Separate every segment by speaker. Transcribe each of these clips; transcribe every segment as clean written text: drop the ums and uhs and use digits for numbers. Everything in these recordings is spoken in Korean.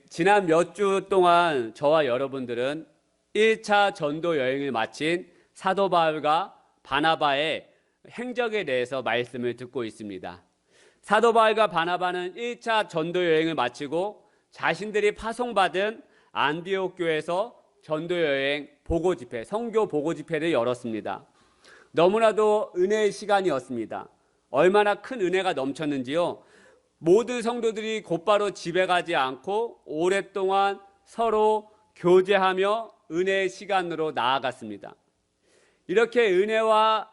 Speaker 1: 지난 몇 주 동안 저와 여러분들은 1차 전도 여행을 마친 사도 바울과 바나바의 행적에 대해서 말씀을 듣고 있습니다. 사도 바울과 바나바는 1차 전도 여행을 마치고 자신들이 파송받은 안디옥 교회에서 전도 여행 보고 집회, 선교 보고 집회를 열었습니다. 너무나도 은혜의 시간이었습니다. 얼마나 큰 은혜가 넘쳤는지요. 모든 성도들이 곧바로 집에 가지 않고 오랫동안 서로 교제하며 은혜의 시간으로 나아갔습니다. 이렇게 은혜와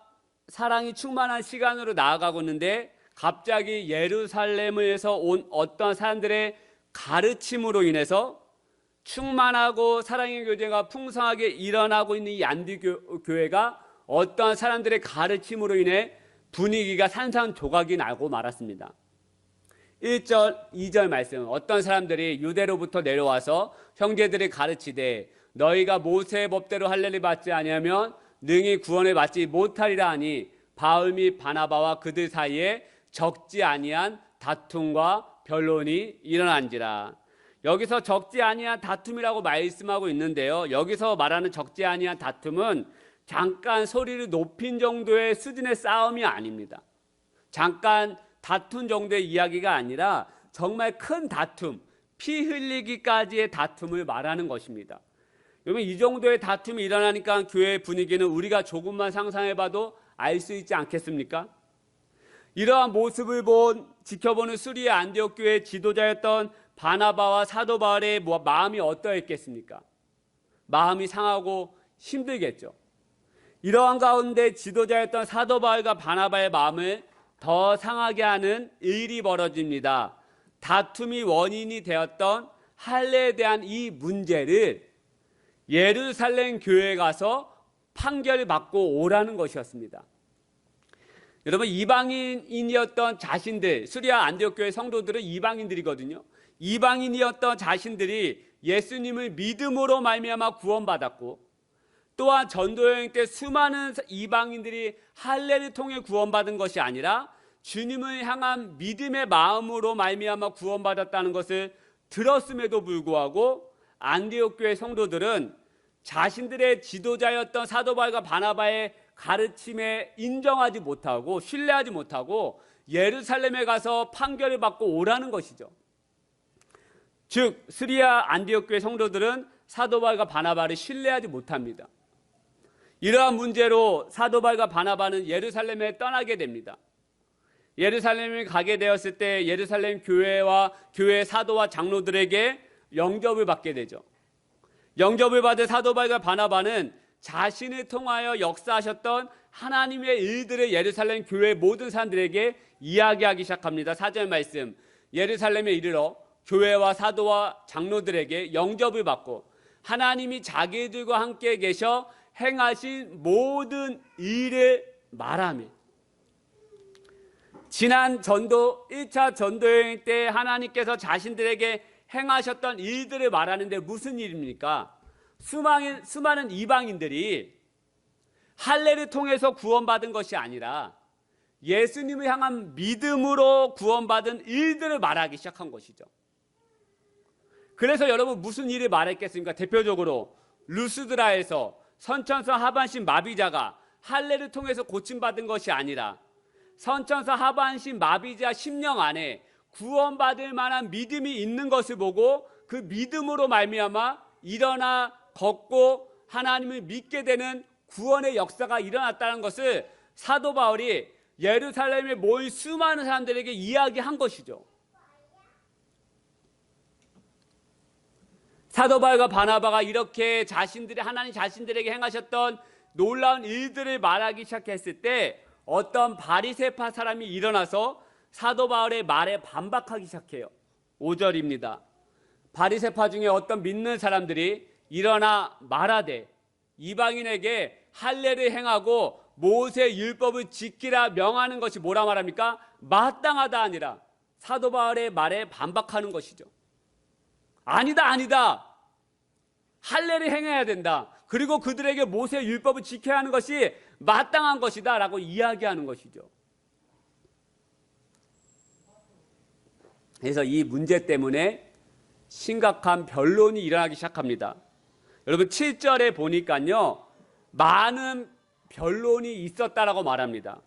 Speaker 1: 사랑이 충만한 시간으로 나아가고 있는데 갑자기 예루살렘에서 온 어떤 사람들의 가르침으로 인해서 충만하고 사랑의 교제가 풍성하게 일어나고 있는 이 안디교회가 어떤 사람들의 가르침으로 인해 분위기가 산산조각이 나고 말았습니다. 1절, 2절 말씀, 어떤 사람들이 유대로부터 내려와서 형제들이 가르치되 너희가 모세의 법대로 할례를 받지 아니하면 능히 구원을 받지 못하리라 하니 바울 및 바나바와 그들 사이에 적지 아니한 다툼과 변론이 일어난지라. 여기서 적지 아니한 다툼이라고 말씀하고 있는데요, 여기서 말하는 적지 아니한 다툼은 잠깐 소리를 높인 정도의 수준의 싸움이 아닙니다. 잠깐 다툰 정도의 이야기가 아니라 정말 큰 다툼, 피 흘리기까지의 다툼을 말하는 것입니다. 여러분, 이 정도의 다툼이 일어나니까 교회의 분위기는 우리가 조금만 상상해봐도 알 수 있지 않겠습니까? 이러한 모습을 지켜보는 수리의 안디옥 교회의 지도자였던 바나바와 사도 바울의 마음이 어떠했겠습니까? 마음이 상하고 힘들겠죠. 이러한 가운데 지도자였던 사도 바울과 바나바의 마음을 더 상하게 하는 일이 벌어집니다. 다툼이 원인이 되었던 할례에 대한 이 문제를 예루살렘 교회에 가서 판결을 받고 오라는 것이었습니다. 여러분, 이방인이었던 자신들, 수리아 안디옥 교회 성도들은 이방인들이거든요. 이방인이었던 자신들이 예수님을 믿음으로 말미암아 구원받았고, 또한 전도여행 때 수많은 이방인들이 할례를 통해 구원받은 것이 아니라 주님을 향한 믿음의 마음으로 말미암아 구원받았다는 것을 들었음에도 불구하고 안디옥 교회 성도들은 자신들의 지도자였던 사도 바울과 바나바의 가르침에 인정하지 못하고 신뢰하지 못하고 예루살렘에 가서 판결을 받고 오라는 것이죠. 즉 스리아 안디옥 교회 성도들은 사도 바울과 바나바를 신뢰하지 못합니다. 이러한 문제로 사도 바울과 바나바는 예루살렘에 떠나게 됩니다. 예루살렘에 가게 되었을 때 예루살렘 교회와 교회 사도와 장로들에게 영접을 받게 되죠. 영접을 받은 사도 바울과 바나바는 자신을 통하여 역사하셨던 하나님의 일들을 예루살렘 교회 모든 사람들에게 이야기하기 시작합니다. 4절 말씀, 예루살렘에 이르러 교회와 사도와 장로들에게 영접을 받고 하나님이 자기들과 함께 계셔 행하신 모든 일을 말하며, 지난 전도 1차 전도여행 때 하나님께서 자신들에게 행하셨던 일들을 말하는데 무슨 일입니까? 수많은 이방인들이 할례를 통해서 구원받은 것이 아니라 예수님을 향한 믿음으로 구원받은 일들을 말하기 시작한 것이죠. 그래서 여러분, 무슨 일을 말했겠습니까? 대표적으로 루스드라에서 선천성 하반신 마비자가 할례를 통해서 고침받은 것이 아니라 선천성 하반신 마비자 10년 안에 구원받을 만한 믿음이 있는 것을 보고 그 믿음으로 말미암아 일어나 걷고 하나님을 믿게 되는 구원의 역사가 일어났다는 것을 사도 바울이 예루살렘에 모인 수많은 사람들에게 이야기한 것이죠. 사도 바울과 바나바가 이렇게 하나님 자신들에게 행하셨던 놀라운 일들을 말하기 시작했을 때 어떤 바리새파 사람이 일어나서 사도 바울의 말에 반박하기 시작해요. 5절입니다. 바리새파 중에 어떤 믿는 사람들이 일어나 말하되 이방인에게 할례를 행하고 모세 율법을 지키라 명하는 것이 뭐라 말합니까? 마땅하다 아니라 사도 바울의 말에 반박하는 것이죠. 아니다. 할례를 행해야 된다. 그리고 그들에게 모세 율법을 지켜야 하는 것이 마땅한 것이다 라고 이야기하는 것이죠. 그래서 이 문제 때문에 심각한 변론이 일어나기 시작합니다. 여러분 7절에 보니까요, 많은 변론이 있었다라고 말합니다.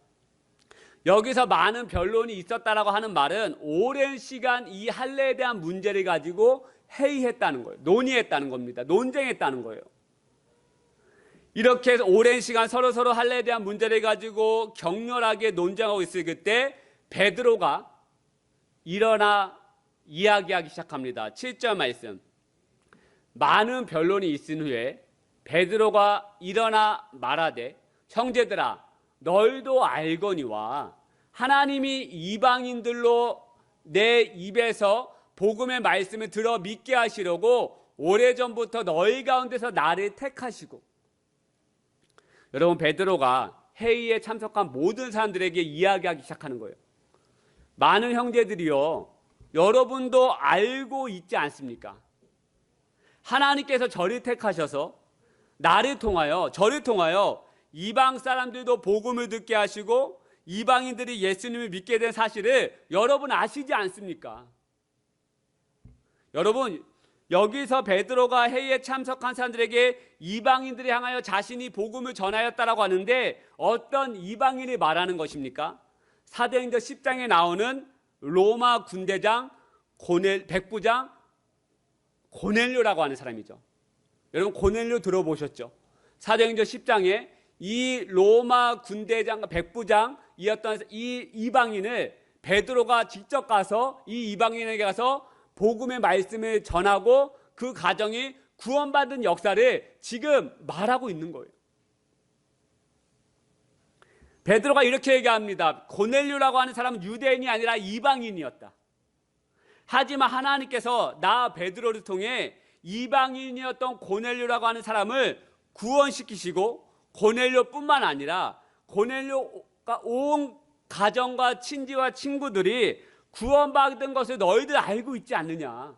Speaker 1: 여기서 많은 변론이 있었다라고 하는 말은 오랜 시간 이 할례에 대한 문제를 가지고 회의했다는 거예요. 논의했다는 겁니다. 논쟁했다는 거예요. 이렇게 오랜 시간 서로 할례에 대한 문제를 가지고 격렬하게 논쟁하고 있을 그때 베드로가 일어나 이야기하기 시작합니다. 7절 말씀. 많은 변론이 있은 후에 베드로가 일어나 말하되 형제들아 너희도 알거니와 하나님이 이방인들로 내 입에서 복음의 말씀을 들어 믿게 하시려고 오래전부터 너희 가운데서 나를 택하시고. 여러분 베드로가 회의에 참석한 모든 사람들에게 이야기하기 시작하는 거예요. 많은 형제들이요, 여러분도 알고 있지 않습니까? 하나님께서 저를 택하셔서 나를 통하여, 저를 통하여 이방 사람들도 복음을 듣게 하시고 이방인들이 예수님을 믿게 된 사실을 여러분 아시지 않습니까? 여러분 여기서 베드로가 회의에 참석한 사람들에게 이방인들을 향하여 자신이 복음을 전하였다라고 하는데 어떤 이방인을 말하는 것입니까? 사도행전 10장에 나오는 로마 군대장 백부장 고넬료라고 하는 사람이죠. 여러분 고넬료 들어보셨죠? 사도행전 10장에 이 로마 군대장 백부장이었던 이 이방인을 베드로가 직접 가서 이 이방인에게 가서 복음의 말씀을 전하고 그 가정이 구원받은 역사를 지금 말하고 있는 거예요. 베드로가 이렇게 얘기합니다. 고넬료라고 하는 사람은 유대인이 아니라 이방인이었다. 하지만 하나님께서 나 베드로를 통해 이방인이었던 고넬료라고 하는 사람을 구원시키시고 고넬료뿐만 아니라 고넬료가 온 가정과 친지와 친구들이 구원받은 것을 너희들 알고 있지 않느냐.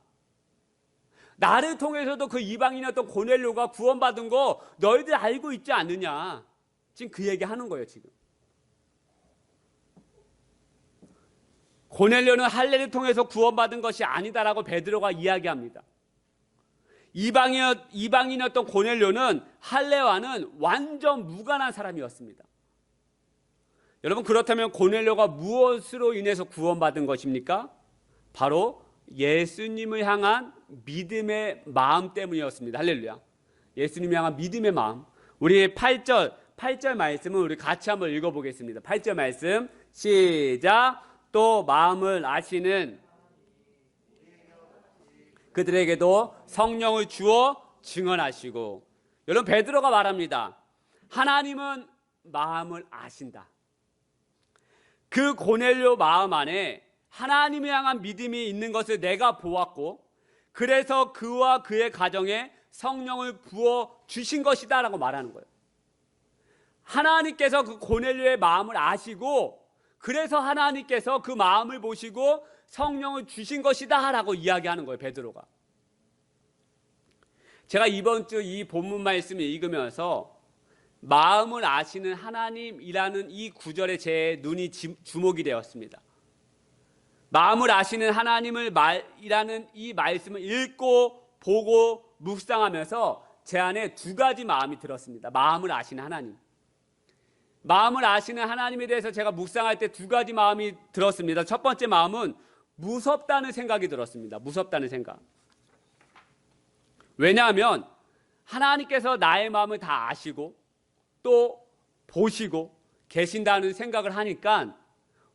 Speaker 1: 나를 통해서도 그 이방인이었던 고넬료가 구원받은 거 너희들 알고 있지 않느냐. 지금 그 얘기하는 거예요. 지금 고넬료는 할례를 통해서 구원받은 것이 아니다라고 베드로가 이야기합니다. 이방인이었던 고넬료는 할례와는 완전 무관한 사람이었습니다. 여러분 그렇다면 고넬료가 무엇으로 인해서 구원받은 것입니까? 바로 예수님을 향한 믿음의 마음 때문이었습니다. 할렐루야. 예수님을 향한 믿음의 마음. 우리 8절 말씀은 우리 같이 한번 읽어보겠습니다. 8절 말씀 시작. 또 마음을 아시는 그들에게도 성령을 주어 증언하시고. 여러분 베드로가 말합니다. 하나님은 마음을 아신다. 그 고넬료 마음 안에 하나님을 향한 믿음이 있는 것을 내가 보았고 그래서 그와 그의 가정에 성령을 부어 주신 것이다 라고 말하는 거예요. 하나님께서 그 고넬료의 마음을 아시고 그래서 하나님께서 그 마음을 보시고 성령을 주신 것이다 라고 이야기하는 거예요. 베드로가. 제가 이번 주 이 본문 말씀을 읽으면서 마음을 아시는 하나님이라는 이 구절에 제 눈이 주목이 되었습니다. 마음을 아시는 하나님이라는 이 말씀을 읽고 보고 묵상하면서 제 안에 두 가지 마음이 들었습니다. 마음을 아시는 하나님. 마음을 아시는 하나님에 대해서 제가 묵상할 때 두 가지 마음이 들었습니다. 첫 번째 마음은 무섭다는 생각이 들었습니다. 무섭다는 생각. 왜냐하면 하나님께서 나의 마음을 다 아시고 또 보시고 계신다는 생각을 하니까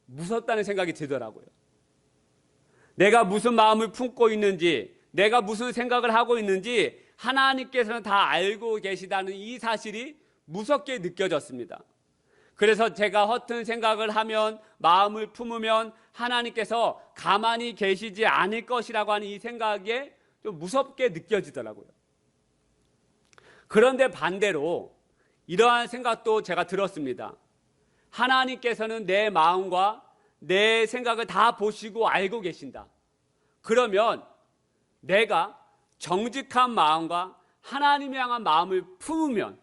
Speaker 1: 무섭다는 생각이 들더라고요. 내가 무슨 마음을 품고 있는지, 내가 무슨 생각을 하고 있는지 하나님께서는 다 알고 계시다는 이 사실이 무섭게 느껴졌습니다. 그래서 제가 허튼 생각을 하면, 마음을 품으면 하나님께서 가만히 계시지 않을 것이라고 하는 이 생각에 좀 무섭게 느껴지더라고요. 그런데 반대로 이러한 생각도 제가 들었습니다. 하나님께서는 내 마음과 내 생각을 다 보시고 알고 계신다. 그러면 내가 정직한 마음과 하나님을 향한 마음을 품으면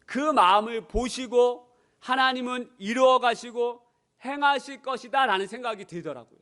Speaker 1: 그 마음을 보시고 하나님은 이루어 가시고 행하실 것이다 라는 생각이 들더라고요.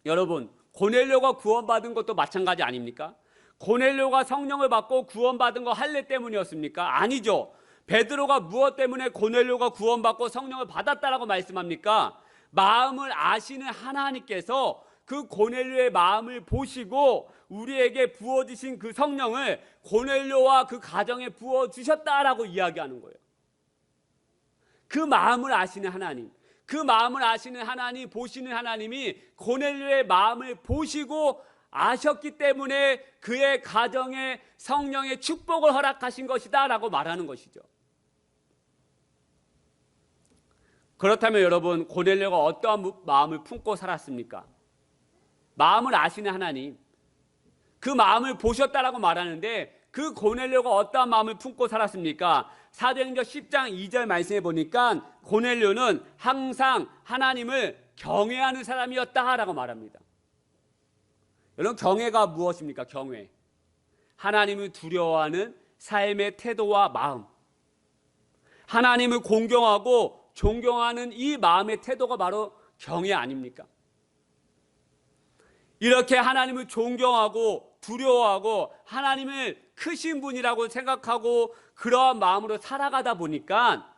Speaker 1: 여러분 고넬료가 구원받은 것도 마찬가지 아닙니까? 고넬료가 성령을 받고 구원받은 거 할례 때문이었습니까? 아니죠. 베드로가 무엇 때문에 고넬료가 구원받고 성령을 받았다라고 말씀합니까? 마음을 아시는 하나님께서 그 고넬료의 마음을 보시고 우리에게 부어주신 그 성령을 고넬료와 그 가정에 부어주셨다라고 이야기하는 거예요. 그 마음을 아시는 하나님, 그 마음을 아시는 하나님, 보시는 하나님이 고넬료의 마음을 보시고 아셨기 때문에 그의 가정에 성령의 축복을 허락하신 것이다 라고 말하는 것이죠. 그렇다면 여러분, 고넬료가 어떠한 마음을 품고 살았습니까? 마음을 아시는 하나님, 그 마음을 보셨다라고 말하는데 그 고넬료가 어떠한 마음을 품고 살았습니까? 사도행전 10장 2절 말씀해 보니까 고넬료는 항상 하나님을 경외하는 사람이었다라고 말합니다. 여러분, 경외가 무엇입니까? 경외. 하나님을 두려워하는 삶의 태도와 마음. 하나님을 공경하고 존경하는 이 마음의 태도가 바로 경외 아닙니까? 이렇게 하나님을 존경하고 두려워하고 하나님을 크신 분이라고 생각하고 그러한 마음으로 살아가다 보니까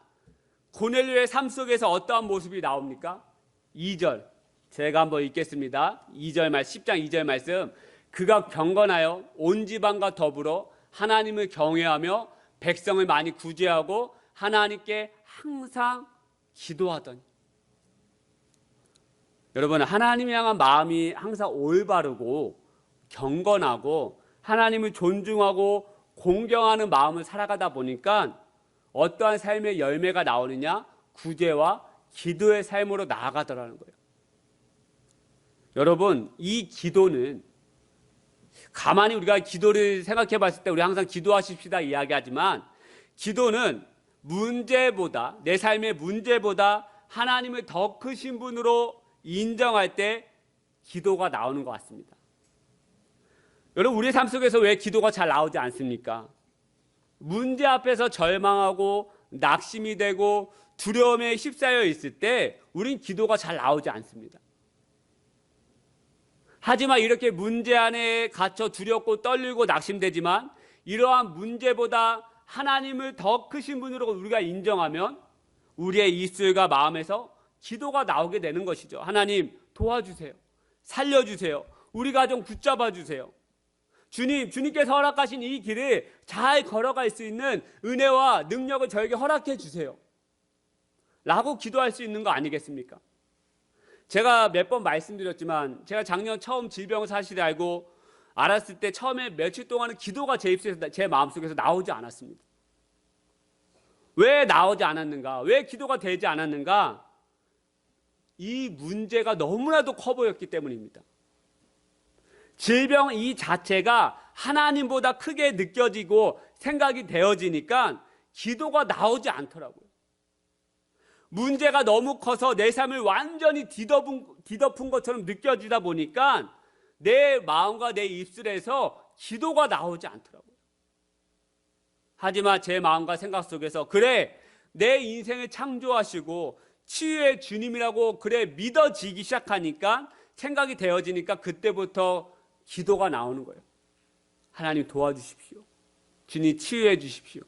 Speaker 1: 고넬료의 삶 속에서 어떠한 모습이 나옵니까? 2절 제가 한번 읽겠습니다. 2절 말씀, 10장 2절 말씀. 그가 경건하여 온 지방과 더불어 하나님을 경외하며 백성을 많이 구제하고 하나님께 항상 기도하더니. 여러분, 하나님 향한 마음이 항상 올바르고 경건하고 하나님을 존중하고 공경하는 마음을 살아가다 보니까 어떠한 삶의 열매가 나오느냐? 구제와 기도의 삶으로 나아가더라는 거예요. 여러분, 이 기도는 가만히 우리가 기도를 생각해 봤을 때 우리 항상 기도하십시다 이야기하지만 기도는 문제보다, 내 삶의 문제보다 하나님을 더 크신 분으로 인정할 때 기도가 나오는 것 같습니다. 여러분, 우리 삶 속에서 왜 기도가 잘 나오지 않습니까? 문제 앞에서 절망하고 낙심이 되고 두려움에 휩싸여 있을 때 우린 기도가 잘 나오지 않습니다. 하지만 이렇게 문제 안에 갇혀 두렵고 떨리고 낙심되지만 이러한 문제보다 하나님을 더 크신 분으로 우리가 인정하면 우리의 입술과 마음에서 기도가 나오게 되는 것이죠. 하나님 도와주세요. 살려주세요. 우리 가정 붙잡아 주세요. 주님께서 허락하신 이 길을 잘 걸어갈 수 있는 은혜와 능력을 저에게 허락해 주세요. 라고 기도할 수 있는 거 아니겠습니까? 제가 몇 번 말씀드렸지만 제가 작년 처음 질병 사실을 알았을 때 처음에 며칠 동안은 기도가 제 입술에서 제 마음속에서 나오지 않았습니다. 왜 나오지 않았는가? 왜 기도가 되지 않았는가? 이 문제가 너무나도 커 보였기 때문입니다. 질병 이 자체가 하나님보다 크게 느껴지고 생각이 되어지니까 기도가 나오지 않더라고요. 문제가 너무 커서 내 삶을 완전히 뒤덮은 것처럼 느껴지다 보니까 내 마음과 내 입술에서 기도가 나오지 않더라고요. 하지만 제 마음과 생각 속에서 그래, 내 인생을 창조하시고 치유의 주님이라고 그래 믿어지기 시작하니까 생각이 되어지니까 그때부터 기도가 나오는 거예요. 하나님 도와주십시오. 주님 치유해 주십시오.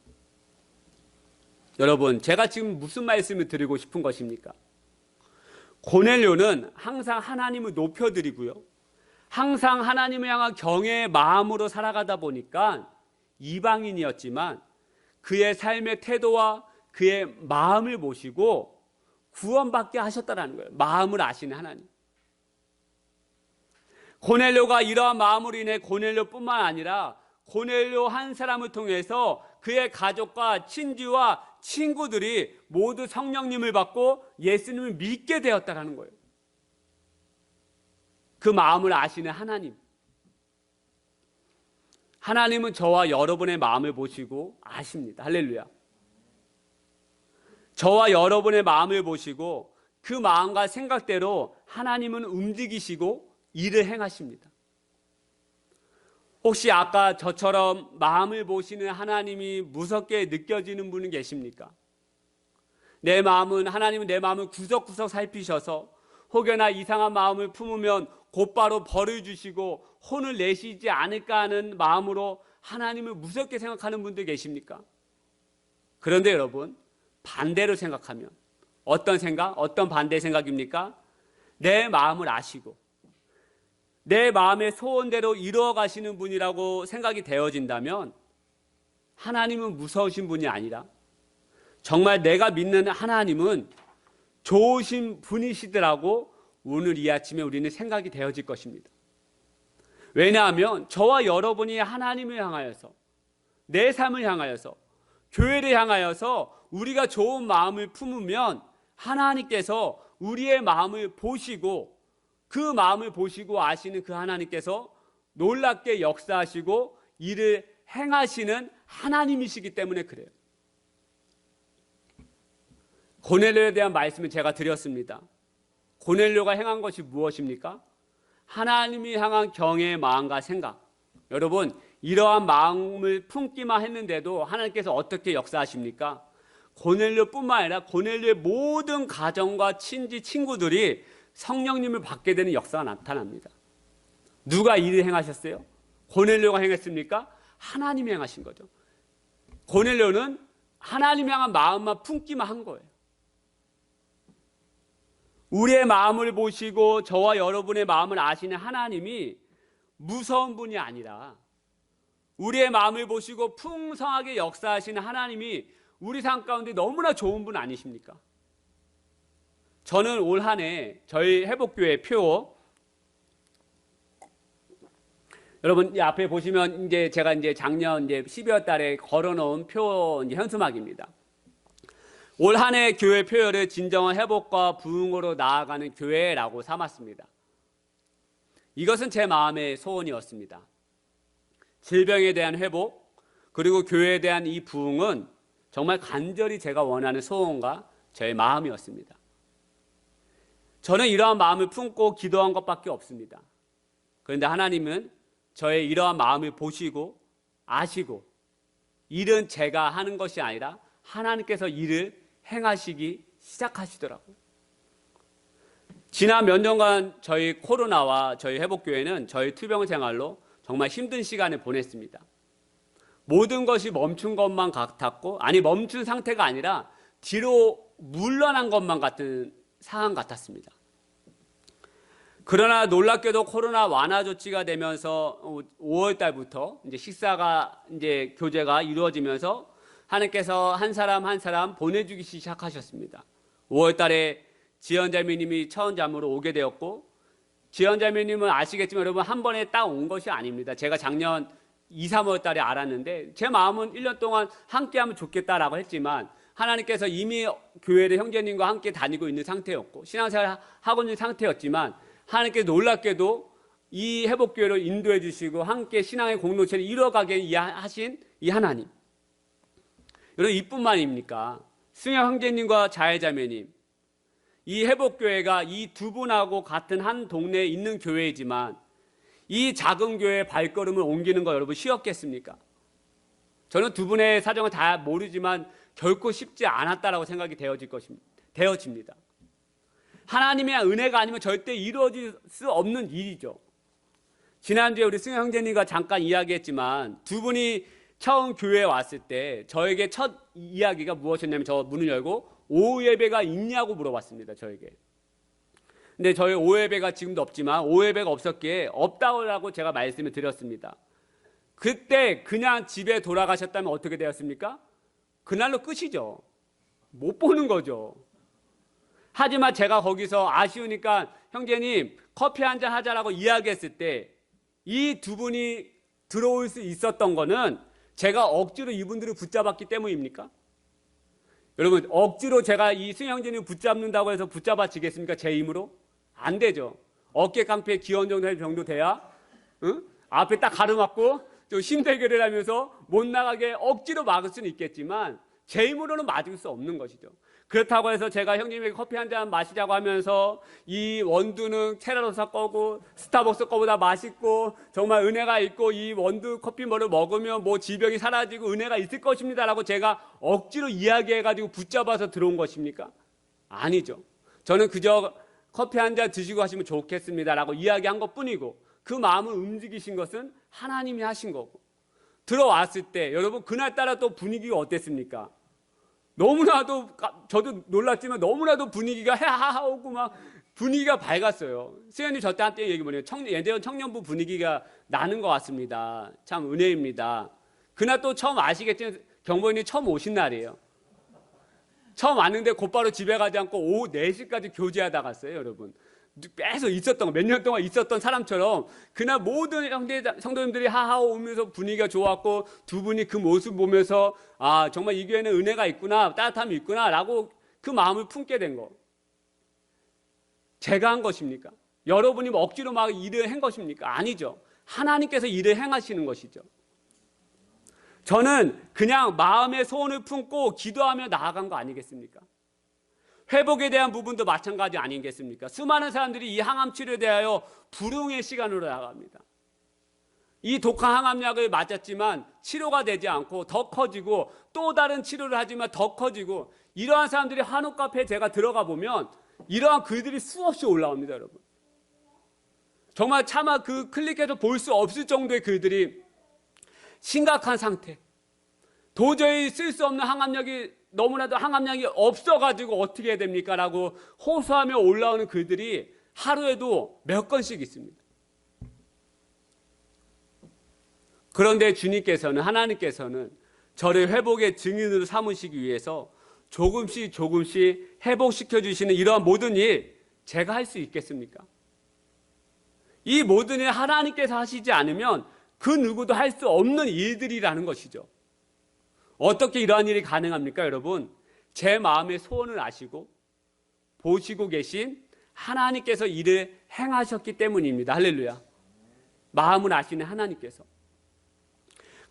Speaker 1: 여러분, 제가 지금 무슨 말씀을 드리고 싶은 것입니까? 고넬료는 항상 하나님을 높여드리고요. 항상 하나님을 향한 경외의 마음으로 살아가다 보니까 이방인이었지만 그의 삶의 태도와 그의 마음을 보시고 구원받게 하셨다는 거예요. 마음을 아시는 하나님. 고넬료가 이러한 마음으로 인해 고넬료뿐만 아니라 고넬료 한 사람을 통해서 그의 가족과 친지와 친구들이 모두 성령님을 받고 예수님을 믿게 되었다는 거예요. 그 마음을 아시는 하나님. 하나님은 저와 여러분의 마음을 보시고 아십니다. 할렐루야. 저와 여러분의 마음을 보시고 그 마음과 생각대로 하나님은 움직이시고 일을 행하십니다. 혹시 아까 저처럼 마음을 보시는 하나님이 무섭게 느껴지는 분은 계십니까? 하나님은 내 마음을 구석구석 살피셔서 혹여나 이상한 마음을 품으면 곧바로 벌을 주시고 혼을 내시지 않을까 하는 마음으로 하나님을 무섭게 생각하는 분들 계십니까? 그런데 여러분, 반대로 생각하면 어떤 생각? 어떤 반대 생각입니까? 내 마음을 아시고 내 마음의 소원대로 이루어 가시는 분이라고 생각이 되어진다면 하나님은 무서우신 분이 아니라 정말 내가 믿는 하나님은 좋으신 분이시더라고 오늘 이 아침에 우리는 생각이 되어질 것입니다. 왜냐하면 저와 여러분이 하나님을 향하여서, 내 삶을 향하여서, 교회를 향하여서 우리가 좋은 마음을 품으면 하나님께서 우리의 마음을 보시고 그 마음을 보시고 아시는 그 하나님께서 놀랍게 역사하시고 이를 행하시는 하나님이시기 때문에 그래요. 고넬료에 대한 말씀을 제가 드렸습니다. 고넬료가 행한 것이 무엇입니까? 하나님이 향한 경외의 마음과 생각. 여러분, 이러한 마음을 품기만 했는데도 하나님께서 어떻게 역사하십니까? 고넬료뿐만 아니라 고넬료의 모든 가정과 친지, 친구들이 성령님을 받게 되는 역사가 나타납니다. 누가 이를 행하셨어요? 고넬료가 행했습니까? 하나님이 행하신 거죠. 고넬료는 하나님 향한 마음만 품기만 한 거예요. 우리의 마음을 보시고 저와 여러분의 마음을 아시는 하나님이 무서운 분이 아니라 우리의 마음을 보시고 풍성하게 역사하시는 하나님이 우리 삶 가운데 너무나 좋은 분 아니십니까? 저는 올 한 해 저희 회복교회 표, 여러분 이 앞에 보시면 이제 제가 작년 12월 달에 걸어놓은 표 현수막입니다. 올 한 해 교회 표어를 진정한 회복과 부흥으로 나아가는 교회라고 삼았습니다. 이것은 제 마음의 소원이었습니다. 질병에 대한 회복, 그리고 교회에 대한 이 부흥은 정말 간절히 제가 원하는 소원과 저의 마음이었습니다. 저는 이러한 마음을 품고 기도한 것밖에 없습니다. 그런데 하나님은 저의 이러한 마음을 보시고 아시고 일은 제가 하는 것이 아니라 하나님께서 일을 행하시기 시작하시더라고요. 지난 몇 년간 저희 코로나와 저희 회복교회는 저희 투병 생활로 정말 힘든 시간을 보냈습니다. 모든 것이 멈춘 것만 같았고, 아니 멈춘 상태가 아니라 뒤로 물러난 것만 같은 상황 같았습니다. 그러나 놀랍게도 코로나 완화 조치가 되면서 5월 달부터 식사가 교제가 이루어지면서 하나님께서 한 사람 한 사람 보내주기 시작하셨습니다. 5월 달에 지연자매님이 처음잠으로 오게 되었고, 지연자매님은 아시겠지만 여러분 한 번에 딱 온 것이 아닙니다. 제가 작년 2, 3월 달에 알았는데 제 마음은 1년 동안 함께하면 좋겠다라고 했지만 하나님께서 이미 교회를 형제님과 함께 다니고 있는 상태였고 신앙생활을 하고 있는 상태였지만 하나님께서 놀랍게도 이 회복교회를 인도해 주시고 함께 신앙의 공동체를 이뤄가게 하신 이 하나님. 여러분 이뿐만입니까? 승혁 형제님과 자혜자매님, 이 회복교회가 이 두 분하고 같은 한 동네에 있는 교회이지만 이 작은 교회의 발걸음을 옮기는 거 여러분 쉬웠겠습니까? 저는 두 분의 사정을 다 모르지만 결코 쉽지 않았다라고 생각이 되어집니다. 하나님의 은혜가 아니면 절대 이루어질 수 없는 일이죠. 지난주에 우리 승현 형제님과 잠깐 이야기했지만 두 분이 처음 교회에 왔을 때 저에게 첫 이야기가 무엇이었냐면 저 문을 열고 오후 예배가 있냐고 물어봤습니다. 저에게. 근데 저희 오후 예배가 지금도 없지만 오후 예배가 없었기에 없다고 제가 말씀을 드렸습니다. 그때 그냥 집에 돌아가셨다면 어떻게 되었습니까? 그날로 끝이죠. 못 보는 거죠. 하지만 제가 거기서 아쉬우니까 형제님 커피 한잔 하자라고 이야기했을 때 이 두 분이 들어올 수 있었던 거는 제가 억지로 이분들을 붙잡았기 때문입니까? 여러분 억지로 제가 이 승형제님 붙잡는다고 해서 붙잡아지겠습니까? 제 힘으로? 안 되죠. 어깨 깡패 기원 정도 돼야 앞에 딱 가로막고 좀 힘대결을 하면서 못 나가게 억지로 막을 수는 있겠지만 제 힘으로는 맞을 수 없는 것이죠. 그렇다고 해서 제가 형님에게 커피 한 잔 마시자고 하면서 이 원두는 테라로사 거고 스타벅스 거보다 맛있고 정말 은혜가 있고 이 원두 커피 뭐를 먹으면 뭐 질병이 사라지고 은혜가 있을 것입니다라고 제가 억지로 이야기해가지고 붙잡아서 들어온 것입니까? 아니죠. 저는 그저 커피 한 잔 드시고 하시면 좋겠습니다라고 이야기한 것뿐이고 그 마음을 움직이신 것은 하나님이 하신 거고 들어왔을 때 여러분 그날따라 또 분위기가 어땠습니까? 너무나도 저도 놀랐지만 너무나도 분위기가 하하하고 막 분위기가 밝았어요. 수현님 저 때 한때 얘기 뭐냐면 예대원 청년부 분위기가 나는 것 같습니다. 참 은혜입니다. 그날 또 처음 아시겠지만 경보인이 처음 오신 날이에요. 처음 왔는데 곧바로 집에 가지 않고 오후 4시까지 교제하다 갔어요, 여러분. 계속 있었던 거, 몇 년 동안 있었던 사람처럼 그날 모든 성도님들이 하하 오면서 분위기가 좋았고 두 분이 그 모습 보면서 아 정말 이 교회는 은혜가 있구나, 따뜻함이 있구나 라고 그 마음을 품게 된 거. 제가 한 것입니까? 여러분이 억지로 막 일을 한 것입니까? 아니죠. 하나님께서 일을 행하시는 것이죠. 저는 그냥 마음의 소원을 품고 기도하며 나아간 거 아니겠습니까? 회복에 대한 부분도 마찬가지 아니겠습니까? 수많은 사람들이 이 항암 치료에 대하여 불응의 시간으로 나갑니다. 이 독한 항암약을 맞았지만 치료가 되지 않고 더 커지고 또 다른 치료를 하지만 더 커지고 이러한 사람들이 한옥 카페에 제가 들어가 보면 이러한 글들이 수없이 올라옵니다, 여러분. 정말 차마 그 클릭해서 볼 수 없을 정도의 글들이 심각한 상태. 도저히 쓸 수 없는 항암약이 너무나도 항암약이 없어가지고 어떻게 해야 됩니까? 라고 호소하며 올라오는 글들이 하루에도 몇 건씩 있습니다. 그런데 주님께서는 하나님께서는 저를 회복의 증인으로 삼으시기 위해서 조금씩 회복시켜 주시는 이러한 모든 일 제가 할 수 있겠습니까? 이 모든 일 하나님께서 하시지 않으면 그 누구도 할 수 없는 일들이라는 것이죠. 어떻게 이러한 일이 가능합니까, 여러분? 제 마음의 소원을 아시고 보시고 계신 하나님께서 일을 행하셨기 때문입니다. 할렐루야. 마음을 아시는 하나님께서.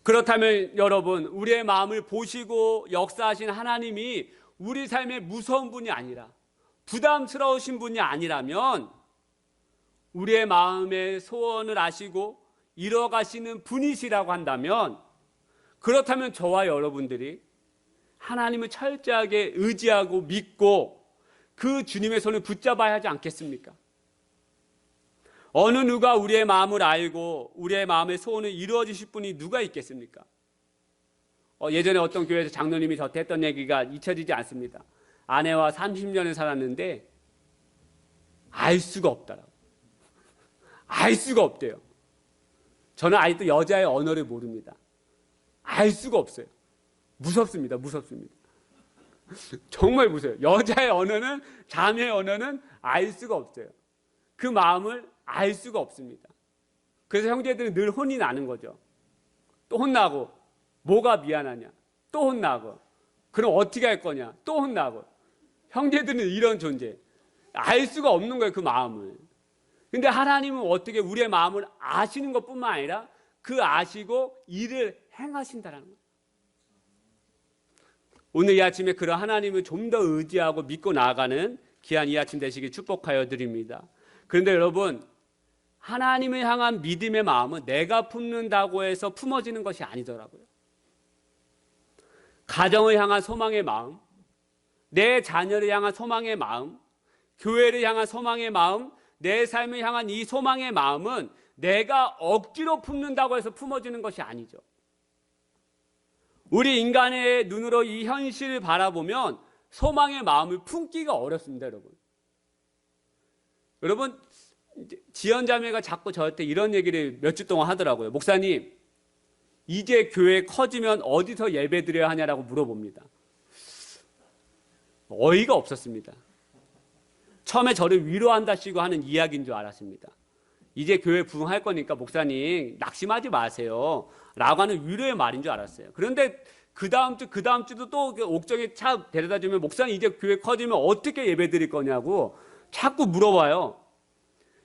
Speaker 1: 그렇다면 여러분, 우리의 마음을 보시고 역사하신 하나님이 우리 삶에 무서운 분이 아니라 부담스러우신 분이 아니라면 우리의 마음의 소원을 아시고 이뤄가시는 분이시라고 한다면 그렇다면 저와 여러분들이 하나님을 철저하게 의지하고 믿고 그 주님의 손을 붙잡아야 하지 않겠습니까? 어느 누가 우리의 마음을 알고 우리의 마음의 소원을 이루어 주실 분이 누가 있겠습니까? 예전에 어떤 교회에서 장로님이 저한테 했던 얘기가 잊혀지지 않습니다. 아내와 30년을 살았는데 알 수가 없다라고. 알 수가 없대요. 저는 아직도 여자의 언어를 모릅니다. 알 수가 없어요. 무섭습니다. 정말 무서워요. 여자의 언어는, 자매의 언어는 알 수가 없어요. 그 마음을 알 수가 없습니다. 그래서 형제들은 늘 혼이 나는 거죠. 또 혼나고, 뭐가 미안하냐? 또 혼나고, 그럼 어떻게 할 거냐? 또 혼나고. 형제들은 이런 존재. 알 수가 없는 거예요, 그 마음을. 근데 하나님은 어떻게 우리의 마음을 아시는 것뿐만 아니라 그 아시고 일을 행하신다는 거예요. 오늘 이 아침에 그런 하나님을 좀 더 의지하고 믿고 나아가는 귀한 이 아침 되시길 축복하여 드립니다. 그런데 여러분, 하나님을 향한 믿음의 마음은 내가 품는다고 해서 품어지는 것이 아니더라고요. 가정을 향한 소망의 마음, 내 자녀를 향한 소망의 마음, 교회를 향한 소망의 마음, 내 삶을 향한 이 소망의 마음은 내가 억지로 품는다고 해서 품어지는 것이 아니죠. 우리 인간의 눈으로 이 현실을 바라보면 소망의 마음을 품기가 어렵습니다, 여러분. 여러분, 지연자매가 자꾸 저한테 이런 얘기를 몇 주 동안 하더라고요. 목사님, 이제 교회 커지면 어디서 예배 드려야 하냐라고 물어봅니다. 어이가 없었습니다. 처음에 저를 위로한다시고 하는 이야기인 줄 알았습니다. 이제 교회 부흥할 거니까 목사님 낙심하지 마세요 라고 하는 위로의 말인 줄 알았어요. 그런데 그 다음 주도 또 옥정에 차 데려다 주면 목사님 이제 교회 커지면 어떻게 예배 드릴 거냐고 자꾸 물어봐요.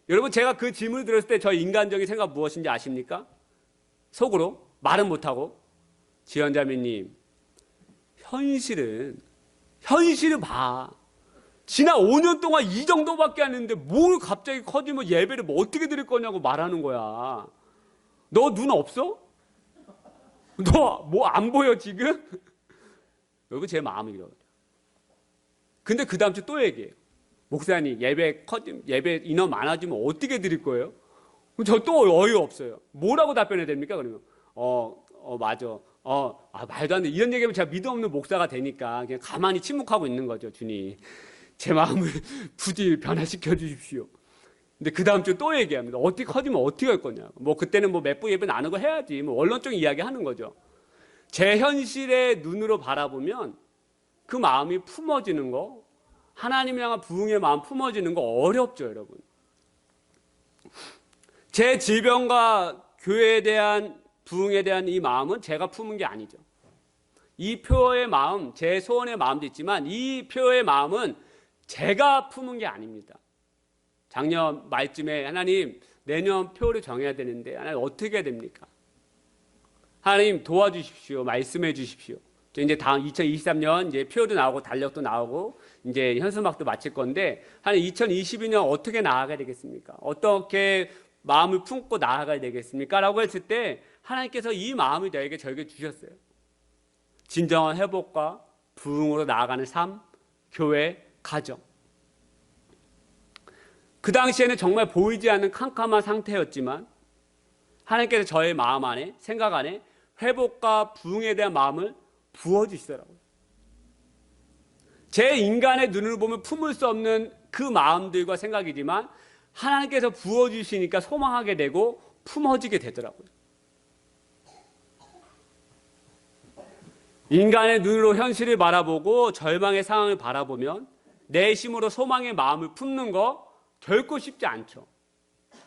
Speaker 1: 여러분, 제가 그 질문을 들었을 때 저의 인간적인 생각 무엇인지 아십니까? 속으로 말은 못하고, 지연자매님, 현실을 봐. 지난 5년 동안 이 정도밖에 안 했는데 뭘 갑자기 커지면 예배를 뭐 어떻게 드릴 거냐고 말하는 거야. 너 눈 없어? 너 뭐 안 보여 지금? 여러분, 제 마음이 이러거든요. 근데 그 다음 주 또 얘기해요. 목사님 예배 인원 많아지면 어떻게 드릴 거예요? 저 또 어이없어요. 뭐라고 답변해야 됩니까? 그러면 맞아. 말도 안 돼. 이런 얘기하면 제가 믿음 없는 목사가 되니까 그냥 가만히 침묵하고 있는 거죠. 주님, 제 마음을 부디 변화시켜 주십시오. 근데 그 다음 주 또 얘기합니다. 어떻게 커지면 어떻게 할 거냐. 뭐 그때는 뭐 몇 부 예배 나누고 해야지. 뭐 원론적 이야기 하는 거죠. 제 현실의 눈으로 바라보면 그 마음이 품어지는 거, 하나님 향한 부흥의 마음 품어지는 거 어렵죠, 여러분. 제 질병과 교회에 대한 부흥에 대한 이 마음은 제가 품은 게 아니죠. 이 표의 마음, 제 소원의 마음도 있지만 이 표의 마음은 제가 품은 게 아닙니다. 작년 말쯤에 하나님 내년 표를 정해야 되는데 하나님 어떻게 해야 됩니까? 하나님 도와주십시오. 말씀해 주십시오. 이제 다음 2023년 이제 표도 나오고 달력도 나오고 이제 현수막도 마칠 건데 하나님 2022년 어떻게 나아가야 되겠습니까? 어떻게 마음을 품고 나아가야 되겠습니까? 라고 했을 때 하나님께서 이 마음을 저에게 주셨어요. 진정한 회복과 부흥으로 나아가는 삶, 교회, 가정. 그 당시에는 정말 보이지 않는 캄캄한 상태였지만 하나님께서 저의 마음 안에, 생각 안에 회복과 부흥에 대한 마음을 부어주시더라고요. 제 인간의 눈으로 보면 품을 수 없는 그 마음들과 생각이지만 하나님께서 부어주시니까 소망하게 되고 품어지게 되더라고요. 인간의 눈으로 현실을 바라보고 절망의 상황을 바라보면 내 힘으로 소망의 마음을 품는 거 결코 쉽지 않죠.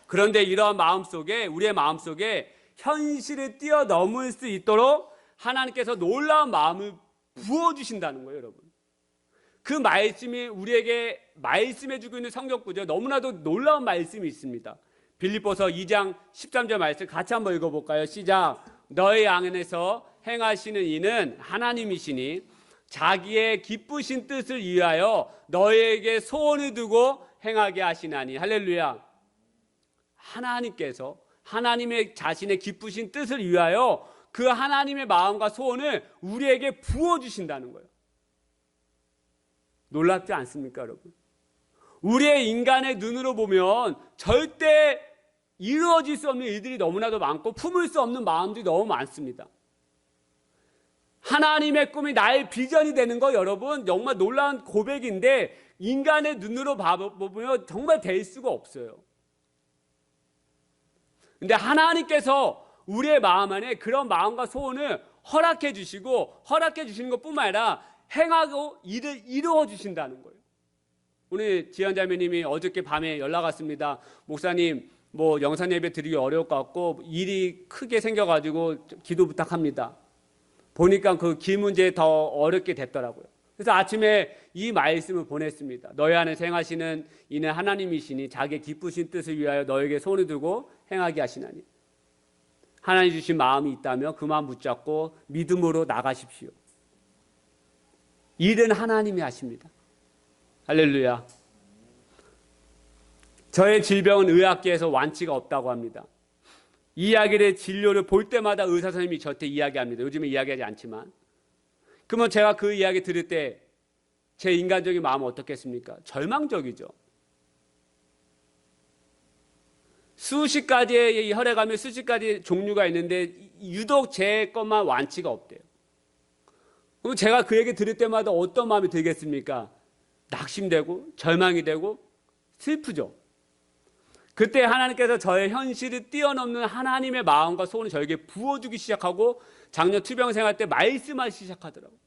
Speaker 1: 그런데 이러한 마음 속에, 우리의 마음 속에 현실을 뛰어넘을 수 있도록 하나님께서 놀라운 마음을 부어주신다는 거예요, 여러분. 그 말씀이 우리에게 말씀해주고 있는 성경 구절, 너무나도 놀라운 말씀이 있습니다. 빌립보서 2장 13절 말씀 같이 한번 읽어볼까요? 시작. 너희 안에서 행하시는 이는 하나님이시니 자기의 기쁘신 뜻을 위하여 너희에게 소원을 두고 행하게 하시나니. 할렐루야. 하나님께서 하나님의 자신의 기쁘신 뜻을 위하여 그 하나님의 마음과 소원을 우리에게 부어주신다는 거예요. 놀랍지 않습니까, 여러분? 우리의 인간의 눈으로 보면 절대 이루어질 수 없는 일들이 너무나도 많고 품을 수 없는 마음들이 너무 많습니다. 하나님의 꿈이 나의 비전이 되는 거, 여러분, 정말 놀라운 고백인데 인간의 눈으로 보면 정말 될 수가 없어요. 근데 하나님께서 우리의 마음 안에 그런 마음과 소원을 허락해 주시고, 허락해 주시는 것뿐만 아니라 행하고 일을 이루어 주신다는 거예요. 오늘 지연자매님이 어저께 밤에 연락 왔습니다. 목사님, 뭐 영상 예배 드리기 어려울 것 같고 일이 크게 생겨가지고 기도 부탁합니다. 보니까 그 길 문제 더 어렵게 됐더라고요. 그래서 아침에 이 말씀을 보냈습니다. 너희 안에 행하시는 이는 하나님이시니 자기의 기쁘신 뜻을 위하여 너에게 손을 두고 행하게 하시나니. 하나님 주신 마음이 있다면 그 마음 붙잡고 믿음으로 나가십시오. 일은 하나님이 하십니다. 할렐루야. 저의 질병은 의학계에서 완치가 없다고 합니다. 이 이야기를 진료를 볼 때마다 의사 선생님이 저한테 이야기합니다. 요즘에 이야기하지 않지만. 그러면 제가 그 이야기 들을 때 제 인간적인 마음은 어떻겠습니까? 절망적이죠. 수십 가지의 혈액암에 수십 가지 종류가 있는데 유독 제 것만 완치가 없대요. 그럼 제가 그 얘기 들을 때마다 어떤 마음이 들겠습니까? 낙심되고 절망이 되고 슬프죠. 그때 하나님께서 저의 현실을 뛰어넘는 하나님의 마음과 소원을 저에게 부어주기 시작하고 작년 투병생활 때 말씀하시기 시작하더라고요.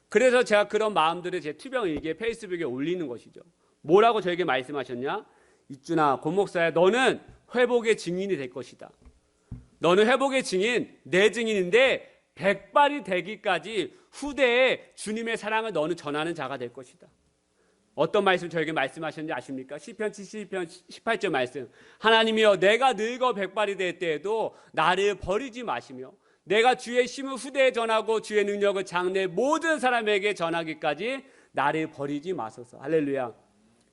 Speaker 1: 그래서 제가 그런 마음들을 제 투병일기에 페이스북에 올리는 것이죠. 뭐라고 저에게 말씀하셨냐? 이준아, 권목사야, 너는 회복의 증인이 될 것이다. 너는 회복의 증인, 내 증인인데 백발이 되기까지 후대에 주님의 사랑을 너는 전하는 자가 될 것이다. 어떤 말씀 저에게 말씀하셨는지 아십니까? 시편 72편 18절 말씀. 하나님이여, 내가 늙어 백발이 될 때에도 나를 버리지 마시며 내가 주의 심을 후대에 전하고 주의 능력을 장래 모든 사람에게 전하기까지 나를 버리지 마소서. 할렐루야.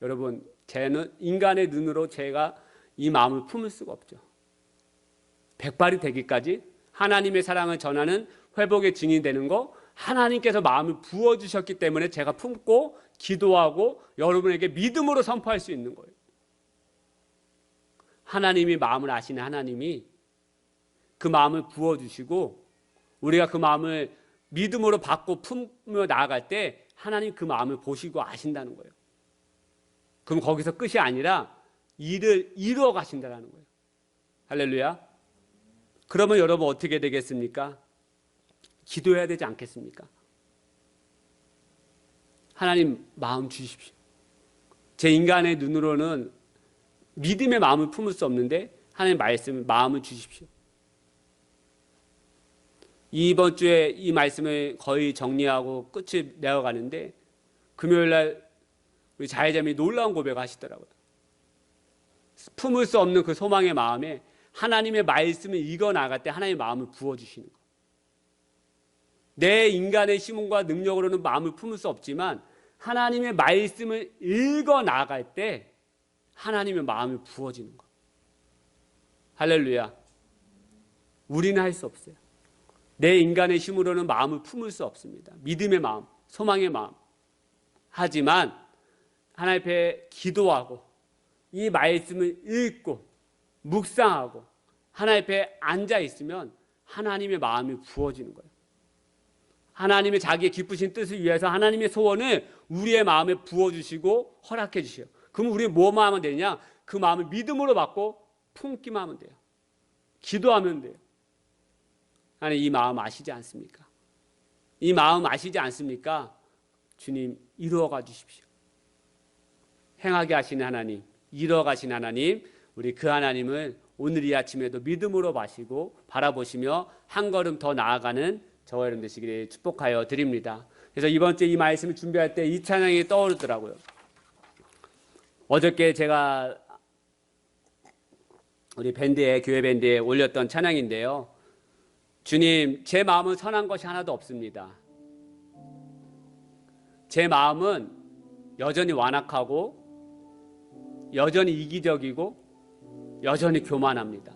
Speaker 1: 여러분, 쟤는 인간의 눈으로 제가 이 마음을 품을 수가 없죠. 백발이 되기까지 하나님의 사랑을 전하는 회복의 증인이 되는 거, 하나님께서 마음을 부어주셨기 때문에 제가 품고 기도하고 여러분에게 믿음으로 선포할 수 있는 거예요. 하나님이 마음을 아시는 하나님이 그 마음을 부어주시고 우리가 그 마음을 믿음으로 받고 품며 나아갈 때 하나님 그 마음을 보시고 아신다는 거예요. 그럼 거기서 끝이 아니라 일을 이루어 가신다는 거예요. 할렐루야. 그러면 여러분 어떻게 되겠습니까? 기도해야 되지 않겠습니까? 하나님 마음 주십시오. 제 인간의 눈으로는 믿음의 마음을 품을 수 없는데 하나님 말씀 마음을 주십시오. 이번 주에 이 말씀을 거의 정리하고 끝을 내어가는데 금요일날 우리 자회자님이 놀라운 고백을 하시더라고요. 품을 수 없는 그 소망의 마음에 하나님의 말씀을 읽어나갈 때 하나님의 마음을 부어주시는 것. 내 인간의 힘과 능력으로는 마음을 품을 수 없지만 하나님의 말씀을 읽어나갈 때 하나님의 마음을 부어지는 것. 할렐루야. 우리는 할 수 없어요. 내 인간의 힘으로는 마음을 품을 수 없습니다. 믿음의 마음, 소망의 마음. 하지만 하나님 앞에 기도하고 이 말씀을 읽고 묵상하고 하나님 앞에 앉아 있으면 하나님의 마음이 부어지는 거예요. 하나님의 자기의 기쁘신 뜻을 위해서 하나님의 소원을 우리의 마음에 부어주시고 허락해 주시오. 그럼 우리는 뭐만 하면 되냐? 그 마음을 믿음으로 받고 품기만 하면 돼요. 기도하면 돼요. 하나님 이 마음 아시지 않습니까? 이 마음 아시지 않습니까? 주님 이루어가 주십시오. 행하게 하시는 하나님, 이루어 가신 하나님, 우리 그 하나님을 오늘 이 아침에도 믿음으로 마시고 바라보시며 한 걸음 더 나아가는 저와 여러분 되시기를 축복하여 드립니다. 그래서 이번 주에 이 말씀을 준비할 때 이 찬양이 떠오르더라고요. 어저께 제가 우리 밴드에, 교회 밴드에 올렸던 찬양인데요. 주님, 제 마음은 선한 것이 하나도 없습니다. 제 마음은 여전히 완악하고 여전히 이기적이고 여전히 교만합니다.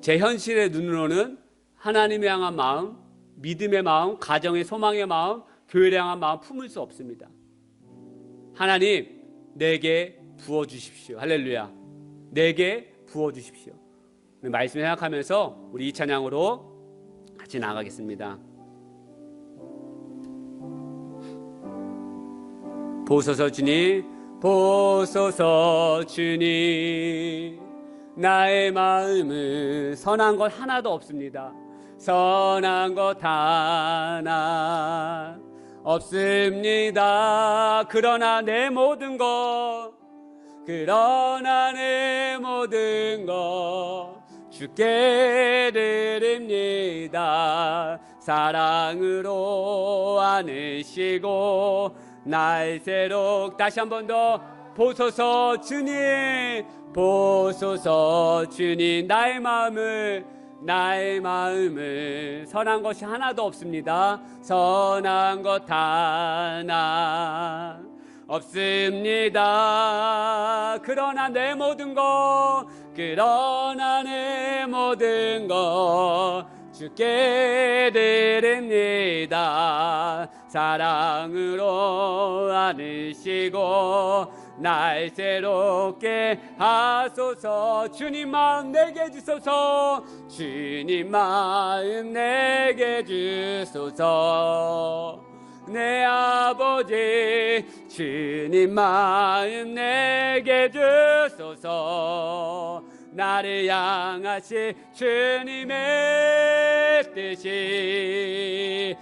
Speaker 1: 제 현실의 눈으로는 하나님을 향한 마음, 믿음의 마음, 가정의 소망의 마음, 교회를 향한 마음 품을 수 없습니다. 하나님, 내게 부어주십시오. 할렐루야. 내게 부어주십시오. 말씀 생각하면서 우리 이 찬양으로 같이 나가겠습니다. 보소서 주님, 보소서 주님, 나의 마음은 선한 것 하나도 없습니다. 선한 것 하나 없습니다. 그러나 내 모든 것 주께 드립니다. 사랑으로 안으시고 날 새롭 다시 한 번 더 보소서 주님, 보소서 주님, 나의 마음을 선한 것이 하나도 없습니다. 선한 것 하나 없습니다. 그러나 내 모든 것 주께 드립니다. 사랑으로 안으시고 날 새롭게 하소서. 주님 마음 내게 주소서. 주님 마음 내게 주소서. 내 아버지 주님 마음 내게 주소서. 나를 향하신 주님의 뜻이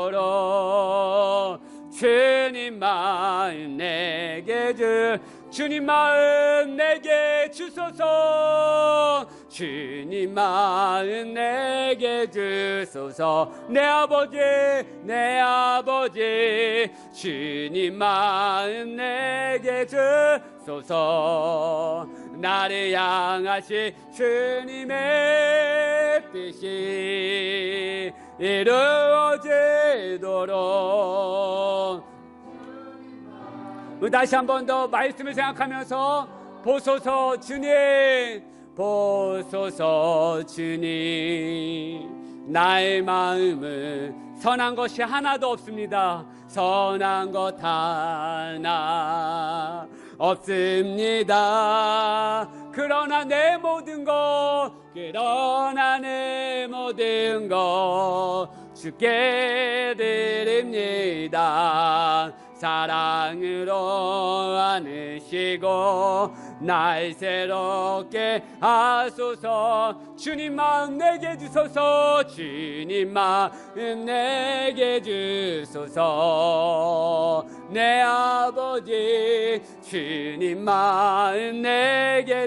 Speaker 1: 이루어지도록 주님 마음 내게 주소서. 주님 마음 내게 주소서. 내 아버지 주님 마음 내게 주소서. 나를 향하신 주님의 뜻이 이루어지도록. 다시 한 번 더 말씀을 생각하면서 보소서 주님, 보소서 주님, 나의 마음은 선한 것이 하나도 없습니다. 선한 것 하나 없습니다. 그러나 내 모든 것 주께 드립니다. 사랑으로 안으시고 날 새롭게 하소서. 주님 마음 내게 주소서. 주님 마음 내게 주소서. 내 아버지 주님 마음 내게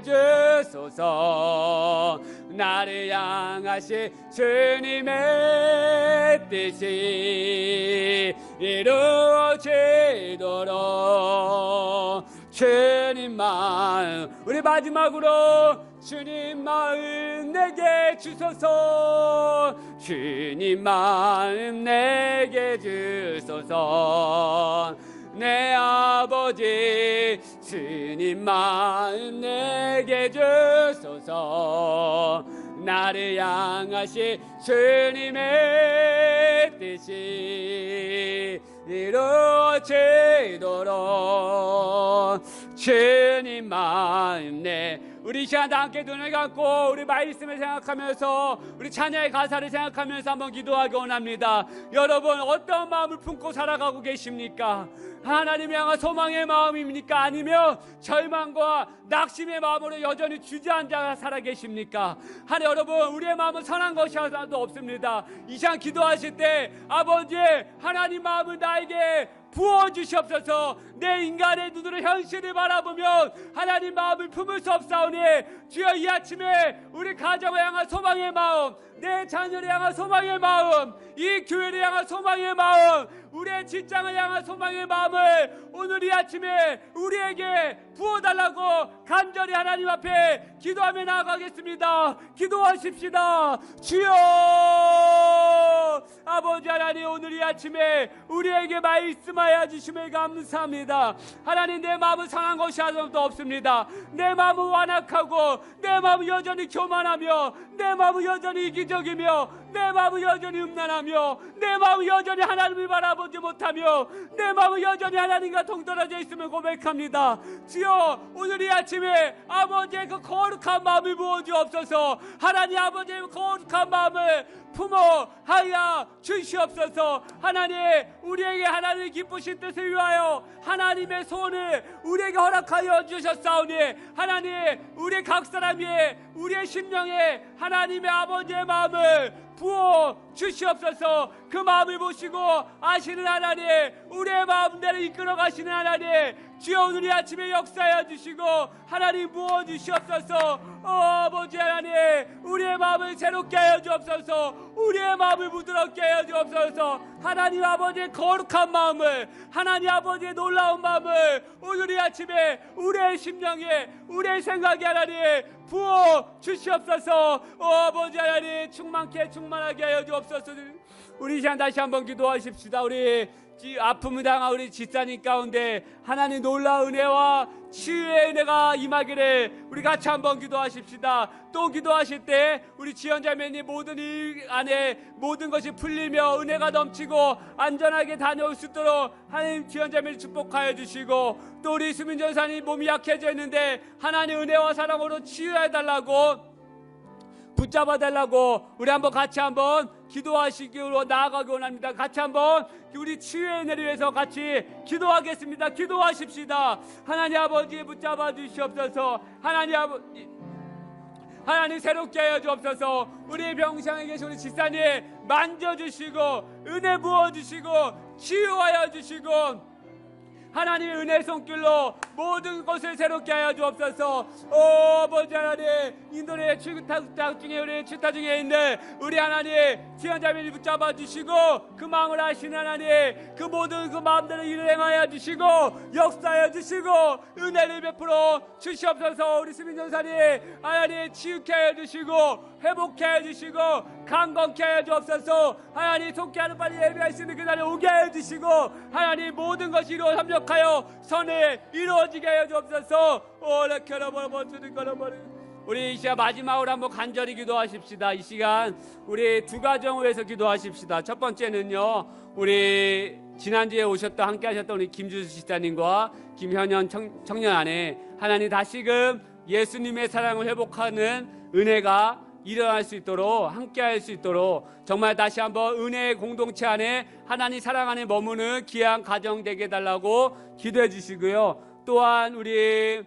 Speaker 1: 주소서. 나를 향하신 주님의 뜻이 이루어지도록 주님 마음, 우리 마지막으로 주님 마음 내게 주소서. 주님 마음 내게 주소서. 내 아버지 주님 마음 내게 주소서. 나를 향하신 주님의 뜻이 이루어지도록 주님 마음 내. 우리 시간 다 함께 눈을 감고 우리 말씀을 생각하면서 우리 찬양의 가사를 생각하면서 한번 기도하기 원합니다. 여러분 어떤 마음을 품고 살아가고 계십니까? 하나님을 향한 소망의 마음입니까? 아니면 절망과 낙심의 마음으로 여전히 주저앉아 살아 계십니까? 하나님, 여러분 우리의 마음은 선한 것이 하나도 없습니다. 이 시간 기도하실 때 아버지 하나님 마음을 나에게 부어주시옵소서. 내 인간의 눈으로 현실을 바라보면 하나님 마음을 품을 수 없사오니 주여 이 아침에 우리 가정을 향한 소망의 마음, 내 자녀를 향한 소망의 마음, 이 교회를 향한 소망의 마음, 우리의 직장을 향한 소망의 마음을 오늘 이 아침에 우리에게 부어달라고 간절히 하나님 앞에 기도하며 나아가겠습니다. 기도하십시다. 주여 아버지 하나님, 오늘 이 아침에 우리에게 말씀하여 주심을 감사합니다. 하나님, 내 마음은 상한 것이 하나도 없습니다. 내 마음은 완악하고 내 마음은 여전히 교만하며 내 마음은 여전히 이기적이며 내 마음은 여전히 음란하며 내 마음은 여전히 하나님을 바라보지 못하며 내 마음은 여전히 하나님과 동떨어져 있음을 고백합니다. 주여 오늘 이 아침에 아버지의 그 거룩한 마음을 부어주옵소서. 하나님 아버지의 거룩한 마음을 품어 하여 주시옵소서. 하나님, 우리에게 하나님의 기쁘신 뜻을 위하여 하나님의 소원을 우리에게 허락하여 주셨사오니 하나님, 우리 각 사람이 우리의 심령에 하나님의 아버지의 마음을 부어 주시옵소서. 그 마음을 보시고 아시는 하나님, 우리의 마음대로 이끌어 가시는 하나님, 주여 오늘 이 아침에 역사해 주시고 하나님 부어 주시옵소서. 아버지 하나님, 우리의 마음을 새롭게 하여 주옵소서. 우리의 마음을 부드럽게 하여 주옵소서. 하나님 아버지의 거룩한 마음을, 하나님 아버지의 놀라운 마음을 오늘 이 아침에 우리의 심령에, 우리의 생각에 하나님 부어 주시옵소서. 아버지 하나님, 충만하게 하여 주옵소서. 우리 시간 다시 한번 기도하십시다. 우리 아픔을 당한 우리 집사님 가운데 하나님 놀라운 은혜와 치유의 은혜가 임하기를 우리 같이 한번 기도하십시다. 또 기도하실 때 우리 지연자매님 모든 일 안에 모든 것이 풀리며 은혜가 넘치고 안전하게 다녀올 수 있도록 하나님 지연자매를 축복하여 주시고, 또 우리 수민 전사님 몸이 약해져 있는데 하나님 은혜와 사랑으로 치유해달라고, 붙잡아달라고 우리 한번 같이 한번 기도하시기로 나아가기 원합니다. 같이 한번 우리 치유의 은혜를 위해서 같이 기도하겠습니다. 기도하십시다. 하나님 아버지 붙잡아 주시옵소서. 하나님 아버지, 하나님 새롭게 하여 주옵소서. 우리 병상에 계신 우리 집사님 만져주시고 은혜 부어주시고 치유하여 주시고 하나님의 은혜의 손길로 모든 것을 새롭게 하여 주옵소서. 아버지 하나님, 인도네시아 출타 중에 우리 출타 중에 있는 우리 하나님 지연자매를 붙잡아 주시고 그 마음을 아시는 하나님, 그 모든 그 마음대로 일을 행하여 주시고 역사하여 주시고 은혜를 베풀어 주시옵소서. 우리 수민 전사님 하나님 치유케 하여 주시고 회복케 하여 주시고 강건케 하여 주옵소서. 하나님 속죄하는 빨리 예배할 수 있는 그날에 오게 하여 주시고 하나님 모든 것이 이루어 협력하여 선에 이루어지게 하여 주옵소서. 오라 켜라버려 주는 거라버려 우리 이 시간 마지막으로 한번 간절히 기도하십시다. 이 시간 우리 두 가정을 위해서 기도하십시다. 첫 번째는요, 우리 지난주에 오셨던 함께 하셨던 우리 김주수 집사님과 김현현 청년 안에 하나님 다시금 예수님의 사랑을 회복하는 은혜가 일어날 수 있도록, 함께 할 수 있도록 정말 다시 한번 은혜의 공동체 안에 하나님 사랑 안에 머무는 귀한 가정 되게 해달라고 기도해 주시고요. 또한 우리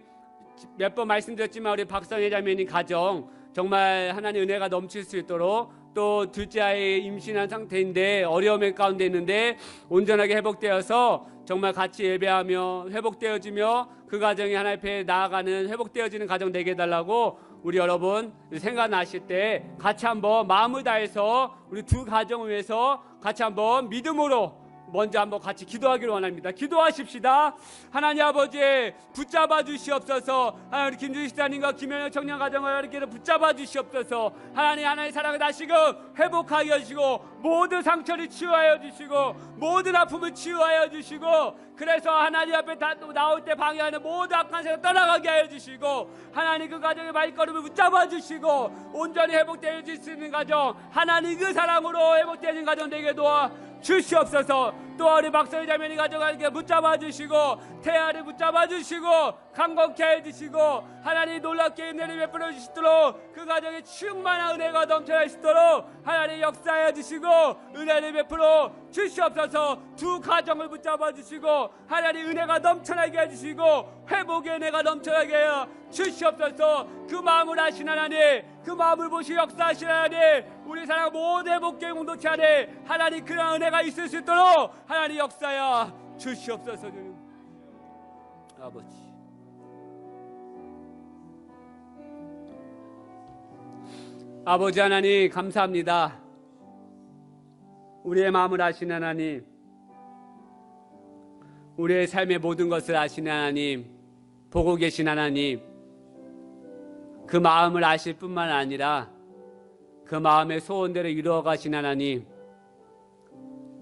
Speaker 1: 몇 번 말씀드렸지만 우리 박선혜 자매님 가정 정말 하나님 은혜가 넘칠 수 있도록, 또 둘째 아이 임신한 상태인데 어려움의 가운데 있는데 온전하게 회복되어서 정말 같이 예배하며 회복되어지며 그 가정이 하나님 앞에 나아가는 회복되어지는 가정 되게 해달라고 우리 여러분 생각나실 때 같이 한번 마음을 다해서 우리 두 가정을 위해서 같이 한번 믿음으로 먼저 한번 같이 기도하기를 원합니다. 기도하십시다. 하나님 아버지 붙잡아 주시옵소서. 하나님 우리 김주희 시사님과 김현영 청년 가정을 이렇게 붙잡아 주시옵소서. 하나님 사랑을 다시금 회복하게 해주시고 모든 상처를 치유하여 주시고 모든 아픔을 치유하여 주시고, 그래서 하나님 앞에 나올 때 방해하는 모든 악한 생각 떠나가게 하여 주시고, 하나님 그 가정의 발걸음을 붙잡아 주시고 온전히 회복되어질 수 있는 가정, 하나님 그 사랑으로 회복되어진 가정 되게 도와 주시옵소서. 또 우리 박선희 자매님 가정을 이렇게 붙잡아 주시고 태아를 붙잡아 주시고 강건케 해주시고 하나님 놀랍게 은혜를 베풀어 주시도록 그 가정에 충만한 은혜가 넘쳐날 수 있도록 하나님 역사해 주시고 은혜를 베풀어 주시옵소서. 두 가정을 붙잡아 주시고 하나님 은혜가 넘쳐나게 해주시고 회복의 은혜가 넘쳐나게 해 주시옵소서. 그 마음을 아신 하나님, 그 마음을 보시고 역사하신 하나님, 우리 사랑 모든 회복의 공동체 안에 하나님 그런 은혜가 있을 수 있도록 하나님 역사여 주시옵소서. 주님 아버지, 아버지 하나님 감사합니다. 우리의 마음을 아시는 하나님, 우리의 삶의 모든 것을 아시는 하나님, 보고 계신 하나님, 그 마음을 아실 뿐만 아니라 그 마음의 소원대로 이루어 가신 하나님,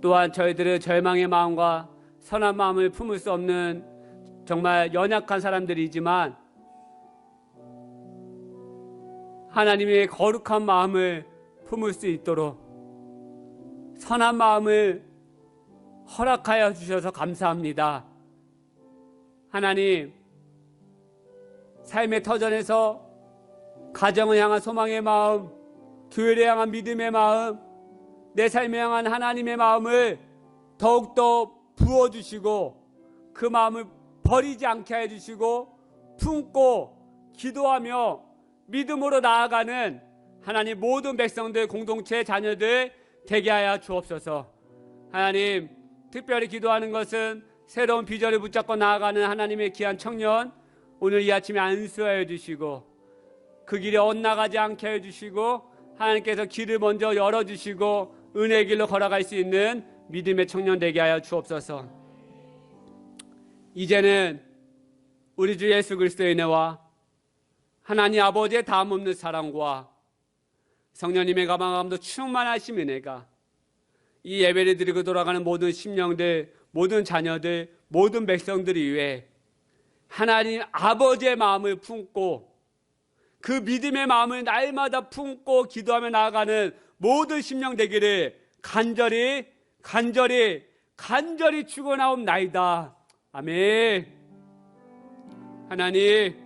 Speaker 1: 또한 저희들은 절망의 마음과 선한 마음을 품을 수 없는 정말 연약한 사람들이지만 하나님의 거룩한 마음을 품을 수 있도록 선한 마음을 허락하여 주셔서 감사합니다. 하나님, 삶의 터전에서 가정을 향한 소망의 마음, 교회를 향한 믿음의 마음, 내 삶에 향한 하나님의 마음을 더욱더 부어주시고 그 마음을 버리지 않게 해주시고 품고 기도하며 믿음으로 나아가는 하나님 모든 백성들, 공동체, 자녀들 되게 하여 주옵소서. 하나님, 특별히 기도하는 것은 새로운 비전을 붙잡고 나아가는 하나님의 귀한 청년, 오늘 이 아침에 안수하여 주시고 그 길에 엇나가지 않게 해주시고 하나님께서 길을 먼저 열어주시고 은혜의 길로 걸어갈 수 있는 믿음의 청년 되게 하여 주옵소서. 이제는 우리 주 예수 그리스도의 은혜와 하나님 아버지의 다함없는 사랑과 성령님의 가망함도 충만하신 은혜가 이 예배를 드리고 돌아가는 모든 심령들, 모든 자녀들, 모든 백성들 위해 하나님 아버지의 마음을 품고 그 믿음의 마음을 날마다 품고 기도하며 나아가는 모든 심령 되기를 간절히 축원하옵나이다. 아멘. 하나님,